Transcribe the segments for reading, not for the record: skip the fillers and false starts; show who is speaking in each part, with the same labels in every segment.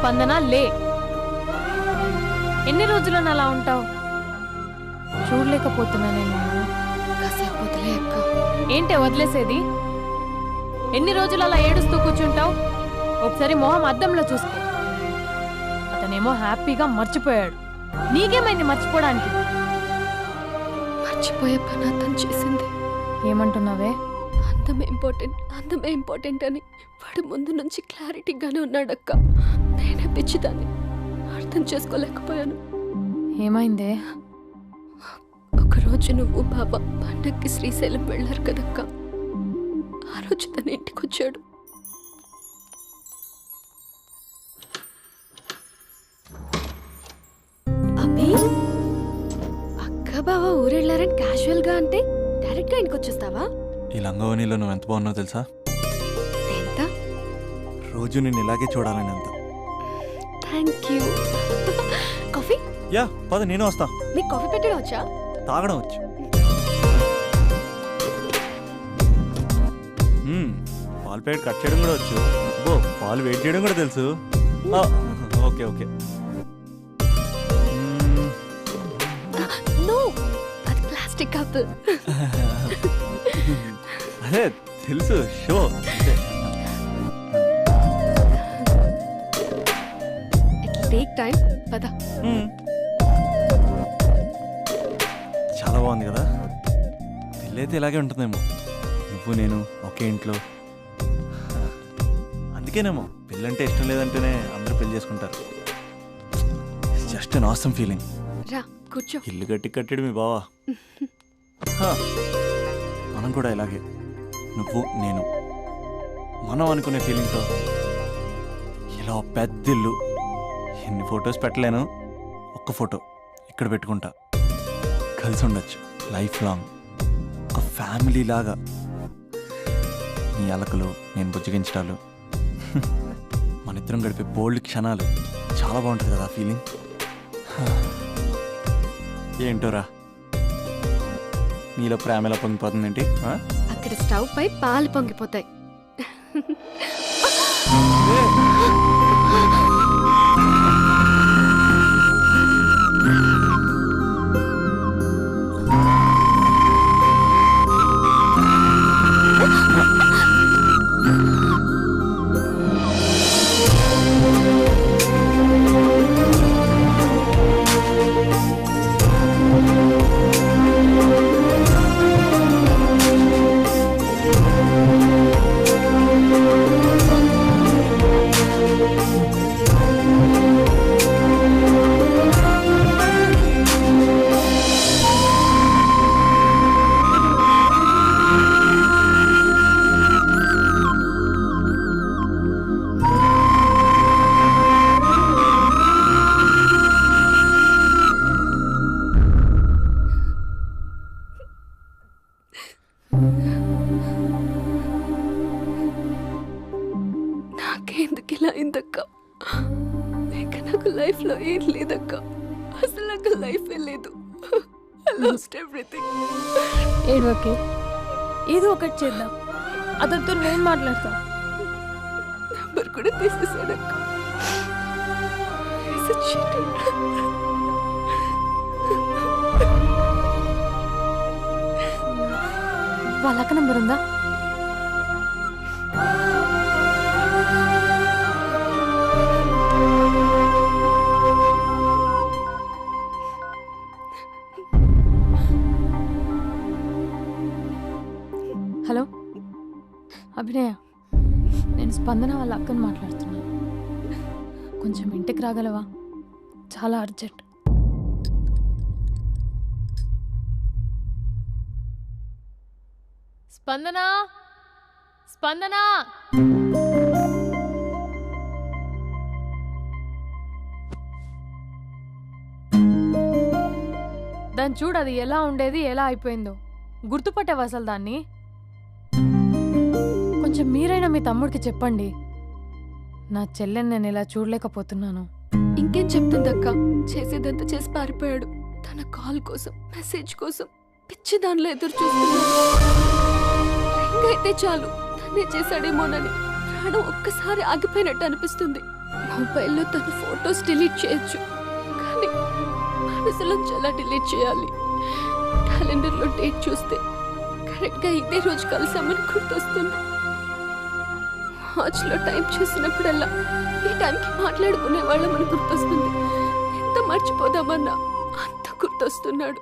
Speaker 1: స్పందన లే. ఎన్ని రోజులను అలా ఉంటావు? చూడలేకపోతున్నా నేను.
Speaker 2: కాసేపు వదిలే అక్క.
Speaker 1: ఏంటే వదిలేసేది? ఎన్ని రోజులు అలా ఏడుస్తూ కూర్చుంటావు? ఒకసారి మొహం అద్దంలో చూసుకో. అతనేమో హ్యాపీగా మర్చిపోయాడు. నీకేమైంది మర్చిపోవడానికి?
Speaker 2: మర్చిపోయే పని అతను చేసింది.
Speaker 1: ఏమంటున్నావే?
Speaker 2: అందమే ఇంపార్టెంట్ అని వాడు ముందు నుంచి క్లారిటీగానే ఉన్నాడక్క. నేనే పిచ్చిదాన్ని, అర్థం చేసుకోలేకపోయాను.
Speaker 1: ఏమైందే?
Speaker 2: ఒకరోజు నువ్వు బాబా పండక్కి శ్రీశైలం వెళ్ళారు కదక్క. ఆ రోజు తన ఇంటికి వచ్చాడు. అబ్బి, అక్క బావ ఊరెళ్ళారని క్యాజువల్ గా అంటే డైరెక్ట్ గా ఇంటికి వచ్చేస్తావా?
Speaker 3: ఈ లంగవనిలో నువ్వు ఎంత బాగున్నావు తెలుసా?
Speaker 2: ఎంత?
Speaker 3: రోజు నేను ఇలాగే చూడాలని అంత.
Speaker 2: Thank you. కాఫీ?
Speaker 3: యా పద, నేను వస్తా.
Speaker 2: నీకు కాఫీ పెట్టడం వచ్చా?
Speaker 3: తాగడం వచ్చు. పాలు ప్యాకెట్ కట్ చేయడం కూడా వచ్చు. పాలు వెయిట్ చేయడం కూడా తెలుసు. Okay okay.
Speaker 2: నో, అది ప్లాస్టిక్ కప్.
Speaker 3: అదే తెలుసు, షో.
Speaker 2: It take time. పద.
Speaker 3: చాలా బాగుంది కదా. పెళ్ళైతే ఇలాగే ఉంటుందేమో, నువ్వు నేను ఒకే ఇంట్లో. అందుకేనేమో పెళ్ళంటే ఇష్టం లేదంటేనే అందరూ పెళ్లి చేసుకుంటారు. Just an awesome feeling.
Speaker 2: రా కూర్చో.
Speaker 3: ఇల్లు కట్టడం మీ బావా. మనం కూడా ఇలాగే, నువ్వు నేను, మనం అనుకునే ఫీలింగ్తో ఇలా పెద్ద ఇల్లు. ఎన్ని ఫొటోస్ పెట్టలేను, ఒక్క ఫోటో ఇక్కడ పెట్టుకుంటా. కలిసి ఉండొచ్చు లైఫ్ లాంగ్, ఒక ఫ్యామిలీ లాగా. నీ అలకలు, నేను బుజ్జగించడాలు, మన ఇద్దరం గడిపే బోల్డ్ క్షణాలు. చాలా బాగుంటుంది కదా ఫీలింగ్. ఏంటోరా, నీలో ప్రేమ ఎలా పొంగిపోతుందేంటి?
Speaker 2: అక్కడ స్టవ్ పై పాలు పొంగిపోతాయి. నాకెందుకు ఇలా అయిందక్క? నాకు లైఫ్ లో ఏం లేదక్క. అసలు నాకు లైఫ్ లేదు. I lost everything.
Speaker 1: ఓకే, ఏదో ఒకటి చేద్దాం. అతనితో నేను మాట్లాడతా.
Speaker 2: నంబర్ కూడా తీసేసాడక్క. He's a cheater.
Speaker 1: వాళ్ళక్క నంబర్ ఉందా? హలో అభినయ, నేను స్పందన వాళ్ళ అక్కని మాట్లాడుతున్నాను. కొంచెం ఇంటికి రాగలవా? చాలా అర్జెంట్. స్పందన, స్పందన. దాన్ని చూడు, అది ఎలా ఉండేది ఎలా అయిపోయిందో. గుర్తుపట్టావు అసలు దాన్ని? కొంచెం మీరైనా మీ తమ్ముడికి చెప్పండి. నా చెల్లెని నేను ఇలా చూడలేకపోతున్నాను.
Speaker 2: ఇంకేం చెప్తుందక్క? చేసేదంతా చేసి పారిపోయాడు. తన కాల్ కోసం, మెసేజ్ కోసం పిచ్చి దానిలో ఎదురు చూస్తున్నాడు. రింగ్ అయితే చాలు తనే చేశాడేమోనని ప్రాణం ఒక్కసారి ఆగిపోయినట్టు అనిపిస్తుంది. మొబైల్లో తన ఫొటోస్ డిలీట్ చేయొచ్చు, కానీ మనసులోంచి ఎలా డిలీట్ చేయాలి? క్యాలెండర్లో డేట్ చూస్తే కరెక్ట్గా ఇదే రోజు కలిసామని గుర్తొస్తుంది. వాచ్లో టైం చూసినప్పుడల్లా ఈ టైంకి మాట్లాడుకునే వాళ్ళమని గుర్తొస్తుంది. ఎంత మర్చిపోదామన్నా అంత గుర్తొస్తున్నాడు.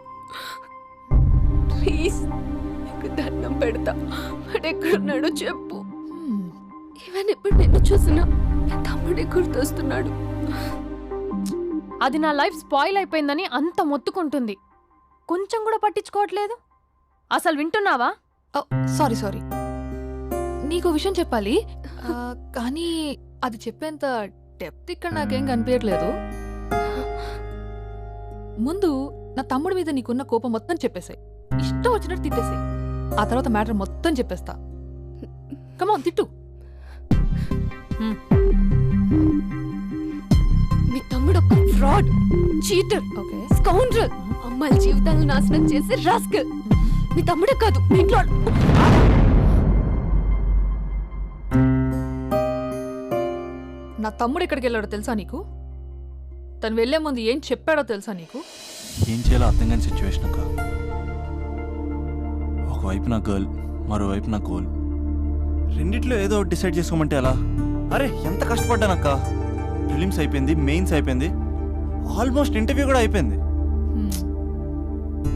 Speaker 2: ప్లీజ్ నీకు దండం పెడతా, వాడెక్కడున్నాడో చెప్పు. ఈవెన్ ఇప్పుడు నిన్ను చూసినా నా తమ్ముడే గుర్తొస్తున్నాడు.
Speaker 1: అది నా లైఫ్ స్పాయిల్ అయిపోయిందని అంత మొత్తుకుంటుంది. కొంచెం కూడా పట్టించుకోవట్లేదు. అసలు వింటున్నావా?
Speaker 4: సారీ నీకు విషయం చెప్పాలి, కానీ అది చెప్పేంత డెప్త్ ఇక్కడ నాకేం కనిపించట్లేదు. ముందు నా తమ్ముడి మీద నీకున్న కోపం మొత్తం చెప్పేసాయి, ఇష్టం వచ్చినట్టు తిట్టేసాయి. ఆ తర్వాత మ్యాటర్ మొత్తం చెప్పేస్తా. కమాన్ తిట్టు.
Speaker 2: మీ తమ్ముడు ఒక ఫ్రాడ్, చీటర్,
Speaker 4: ఓకే,
Speaker 2: స్కౌండ్రల్, అమ్మాయిల జీవితాలను నాశనం చేసి రాస్కల్. మీ తమ్ముడే కాదు, మీ ఇంట్లో
Speaker 4: నా తమ్ముడు ఎక్కడికి వెళ్ళాడో తెలుసా నీకు? తను వెళ్లే ముందు ఏం చెప్పాడో తెలుసా నీకు?
Speaker 3: ఏం చేయాలో అర్థం కాని సిచ్యువేషన్ అక్క. ఒకవైపు నా గర్ల్, మరోవైపు నా గోల్. రెండిట్లో ఏదో ఒకటి డిసైడ్ చేసుకోమంటే ఎలా? అరే ఎంత కష్టపడ్డానక్క. ఫిలిమ్స్ అయిపోయింది, మెయిన్స్ అయిపోయింది, ఆల్మోస్ట్ ఇంటర్వ్యూ కూడా అయిపోయింది.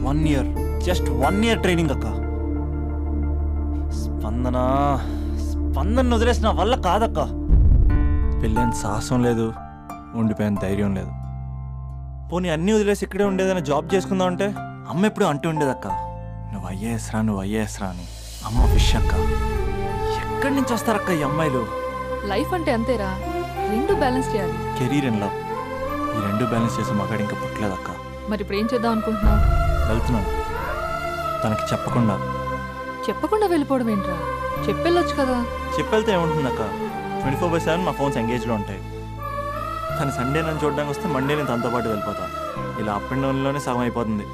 Speaker 3: 1 year, జస్ట్ 1 year ట్రైనింగ్ అక్క. స్పందన వదిలేసిన వల్ల కాదక్క. పెళ్ళైన సాహసం లేదు, ఉండిపోయిన ధైర్యం లేదు. పోనీ అన్నీ వదిలేసి ఇక్కడే ఉండేదైనా జాబ్ చేసుకుందాం అంటే అమ్మ ఎప్పుడు అంటూ ఉండేదక్క, నువ్వు ఐఏఎస్ రా అని. అమ్మ ఫిష్ అక్క. ఎక్కడి నుంచి వస్తారక్క ఈ అమ్మాయిలు?
Speaker 4: లైఫ్ అంటే అంతేరా, రెండు బ్యాలెన్స్ చేయాలి.
Speaker 3: కెరీర్ అండ్ లవ్, ఈ రెండు బ్యాలెన్స్ చేసే మగాడు ఇంకా పుట్టలేదక్క.
Speaker 4: మరి ఇప్పుడు ఏం చేద్దాం అనుకుంటున్నావు?
Speaker 3: వెళ్తున్నాను, తనకి
Speaker 4: చెప్పకుండా వెళ్ళిపోవడం ఏంట్రా? చెప్పెళ్ళొచ్చు కదా.
Speaker 3: చెప్పెళ్తే ఏముంటుందక్క, 24/7 మా ఫోన్స్ ఎంగేజ్లో ఉంటాయి. తను సండే నన్ను చూడడానికి వస్తే మండే నేను తనతో పాటు వెళ్ళిపోతాను. ఇలా అప్ అండ్ డౌన్లోనే సగం అయిపోతుంది.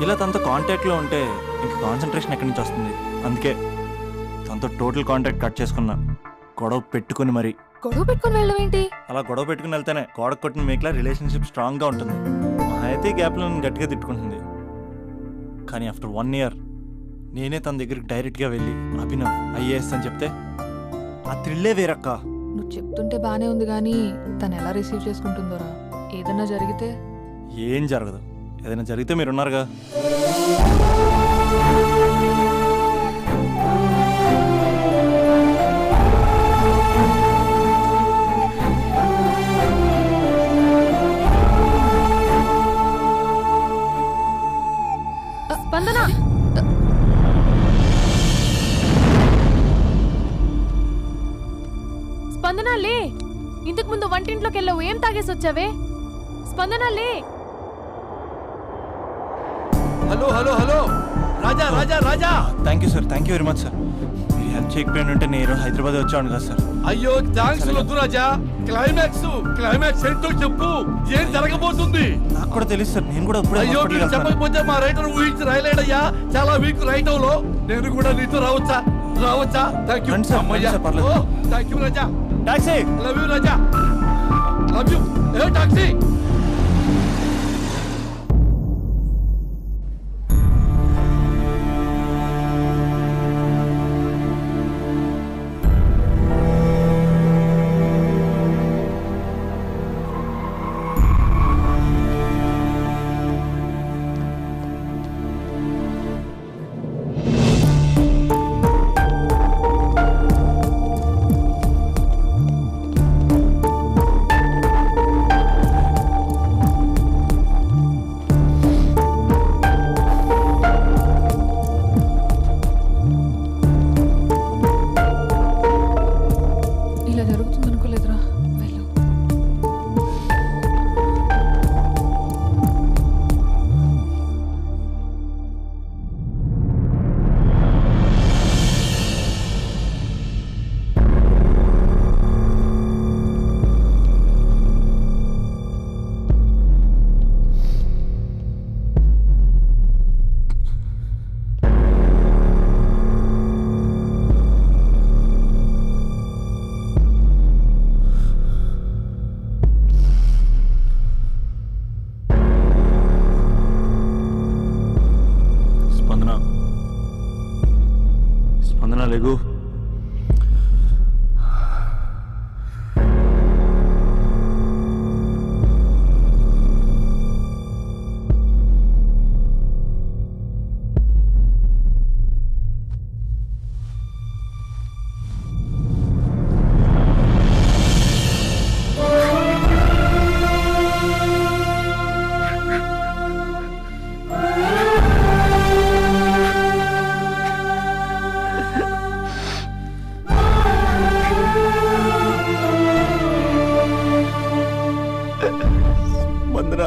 Speaker 3: ఇలా తనతో కాంటాక్ట్లో ఉంటే ఇంక కాన్సన్ట్రేషన్ ఎక్కడి నుంచి వస్తుంది? అందుకే తనతో టోటల్ కాంటాక్ట్ కట్ చేసుకున్నా, గొడవ పెట్టుకుని మరి.
Speaker 4: గొడవ పెట్టుకుని వెళ్ళడం ఏంటి?
Speaker 3: అలా గొడవ పెట్టుకుని వెళ్తేనే గోడ కొట్టిన మీకులా రిలేషన్షిప్ స్ట్రాంగ్గా ఉంటుంది. మా అయితే గ్యాప్లో నన్ను గట్టిగా తిట్టుకుంటుంది. కానీ ఆఫ్టర్ 1 year నేనే తన దగ్గరికి డైరెక్ట్గా వెళ్ళి అభినవ్ ఐఏఎస్ అని చెప్తే ఆ థ్రిల్లే వేరక్క.
Speaker 4: నువ్వు చెప్తుంటే బానే ఉంది, కానీ తను ఎలా రిసీవ్ చేసుకుంటుందోరా? ఏదన్నా జరిగితే?
Speaker 3: ఏం జరగదు. ఏదైనా జరిగితే మీరున్నారుగా.
Speaker 1: స్పందన, స్పందన లే. ఇంతకు ముందు వంటింట్లోకి వెళ్ళావు, ఏం తాగేసి వచ్చావే? స్పందన లే.
Speaker 5: Hello Raja Raja Raja.
Speaker 3: Thank you sir, thank you very much sir. మీరు హెల్ప్ చేయకపోయిన ఉంటే నేను హైదరాబాద్ వచ్చాను కదా సార్.
Speaker 5: అయ్యో థ్యాంక్స్ వద్దు రాజా. క్లైమాక్స్ ఏంటో చెప్పు, ఏం జరగబోతుంది?
Speaker 3: నాకు కూడా తెలుసు సార్, నేను కూడా
Speaker 5: అయ్యో మీరు చెప్పకపోతే మా రైటర్ ఊహించి రాయలేడయ్యా. చాలా వీక్ రైటర్ లో నేను కూడా నీతో రావచ్చా? థ్యాంక్ యూ అమ్మయ్యా. థ్యాంక్ యూ రాజా.
Speaker 3: టాక్సీ.
Speaker 5: లవ్ యూ రాజా, లవ్ యూ. ఏ టాక్సీ.
Speaker 3: లెగు. వందన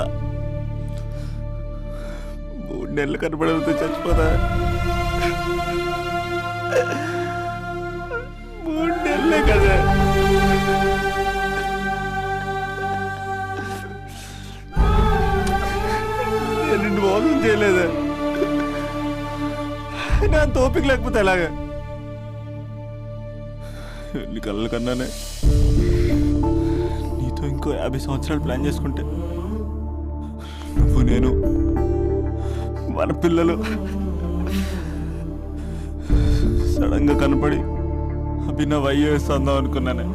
Speaker 3: 3 నెలలు కనపడవుతూ చచ్చిపోదా? 3 నెలలే కదా. నేను నిన్ను మోసం చేయలేదా? నా తోపిక లేకపోతే ఎలాగా? ఎన్ని కళ్ళ కన్నానే నీతో ఇంకో 50 సంవత్సరాలు ప్లాన్ చేసుకుంటే నువ్వు నేను మన పిల్లలు సడన్ గా కనపడి అభినవ్ ఐఏఎస్ అందాం అనుకున్నానే.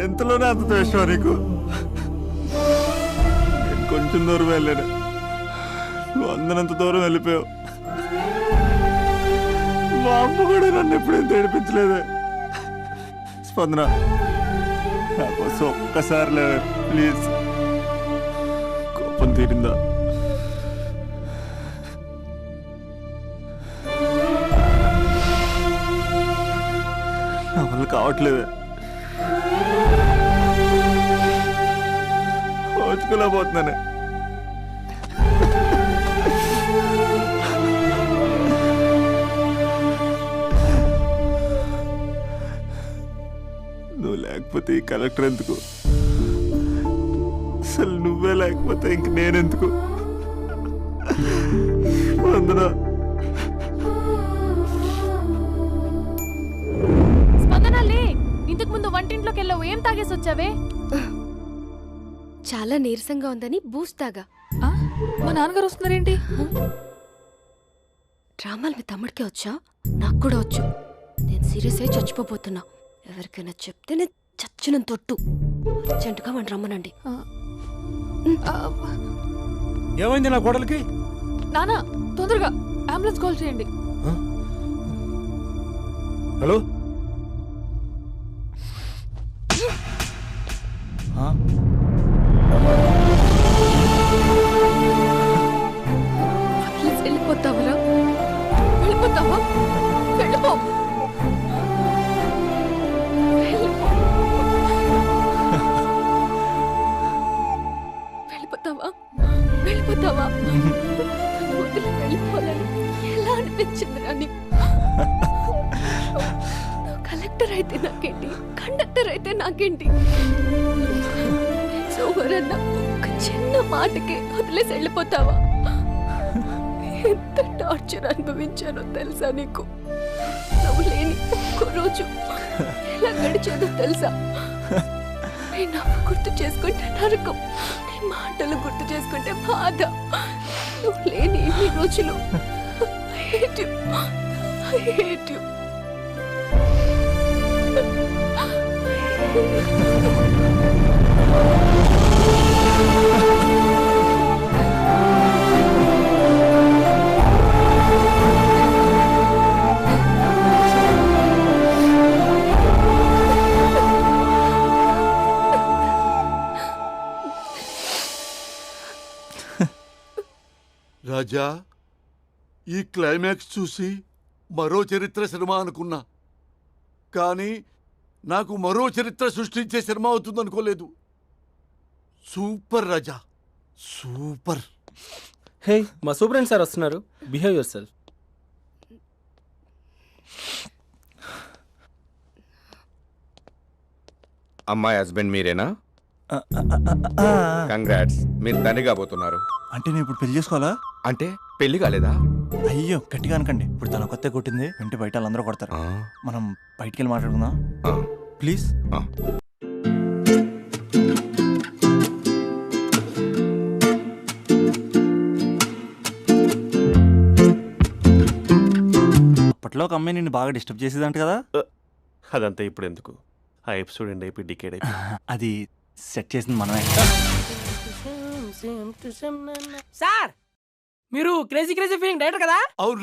Speaker 3: ఎంతలోనే అంత ద్వేషం నీకు. నేను కొంచెం దూరం వెళ్ళాను, నువ్వు అందనంత దూరం వెళ్ళిపోయావు. మా అమ్మ కూడా నన్ను ఎప్పుడేం ఏడిపించలేదే. స్పందన, నా కోసం ఒక్కసారి లేవే ప్లీజ్. కోపం తీరిందా? నా వల్ల కావట్లేదే. ఓచుకోలేకపోతున్నానే. నువ్వు లేకపోతే ఈ కలెక్టర్ ఎందుకు? అసలు నువ్వే లేకపోతే ఇంక నేనెందుకు? వందనా.
Speaker 1: స్పందన లే, ఇంతకు ముందు వంటింట్లోకి వెళ్ళావు, ఏం తాగేసి వచ్చావే?
Speaker 2: చాలా నీరసంగా ఉందని బూస్ట్ తాగా.
Speaker 4: ఆ? మా నాన్నగారు వస్తున్నారేంటి?
Speaker 2: డ్రామాలు మీ తమ్ముడికే వచ్చా? నాకు కూడా వచ్చు. నేను సీరియస్ అయి చచ్చిపోతున్నా. ఎవరికైనా చెప్తే నేను చచ్చిన తొట్టు. అర్జెంటుగా వాడిని రమ్మనండి.
Speaker 5: ఏమైంది నా కోడలికి?
Speaker 4: నానా, తొందరగా అంబులెన్స్ కాల్ చేయండి.
Speaker 5: హలో,
Speaker 2: వెళ్ళిపోతావరా? వెళ్ళిపోతావా? వెళ్ళిపో. వెళ్ళిపోతావా? వెళ్ళిపోతావా? వదిలి వెళ్ళిపోవాలని ఎలా అనిపించిందిరా నీకు? కలెక్టర్ అయితే నాకేంటి, కండక్టర్ అయితే నాకేంటి? సోమరన్న ఒక చిన్న మాటకే వదిలేసి వెళ్ళిపోతావా? ఎంత టార్చర్ అనుభవించానో తెలుసా నీకు? నువ్వు లేని ఒక్క రోజు ఎలా గడిచేదో తెలుసా? నీ నవ్వు గుర్తు చేసుకుంటే నరకం, నీ మాటలు గుర్తు చేసుకుంటే బాధ. నువ్వు లేని ఇన్ని రోజులు I hate you. I hate you.
Speaker 5: రాజా, ఈ క్లైమాక్స్ చూసి మరో చరిత్ర సినిమా అనుకున్నా, కానీ నాకు మరో చరిత్ర సృష్టించే సినిమా అవుతుందనుకోలేదు. సూపర్ రాజా, సూపర్.
Speaker 6: హే, మా సూపరెంట్ సార్ వస్తున్నారు. Behave your self.
Speaker 7: అమ్మాయి హస్బెండ్ మీరేనా? కంగ్రాట్స్, మీరు తండ్రి కాబోతున్నారు.
Speaker 3: అంటే నేను ఇప్పుడు పెళ్లి చేసుకోవాలా?
Speaker 7: అంటే పెళ్లి కాలేదా?
Speaker 3: అయ్యో గట్టిగా అనకండి. ఇప్పుడు తన కొత్త కొట్టింది, ఇంటి బయట వాళ్ళందరూ కొడతారు. మనం బయటికి వెళ్ళి మాట్లాడుకుందాం ప్లీజ్. ఒక అమ్మాయి నిన్ను బాగా డిస్టర్బ్ చేసేదంట కదా?
Speaker 8: అదంతా ఇప్పుడు ఎందుకు? ఆ ఎపిసోడ్ ఎండ్ అయిపోయి డికేడ్ అయిపోయి
Speaker 3: అది సెట్ చేసింది మనమే.
Speaker 9: సార్ మీరు క్రేజీ క్రేజీ ఫీలింగ్ డైరెక్టర్ కదా?
Speaker 5: అవును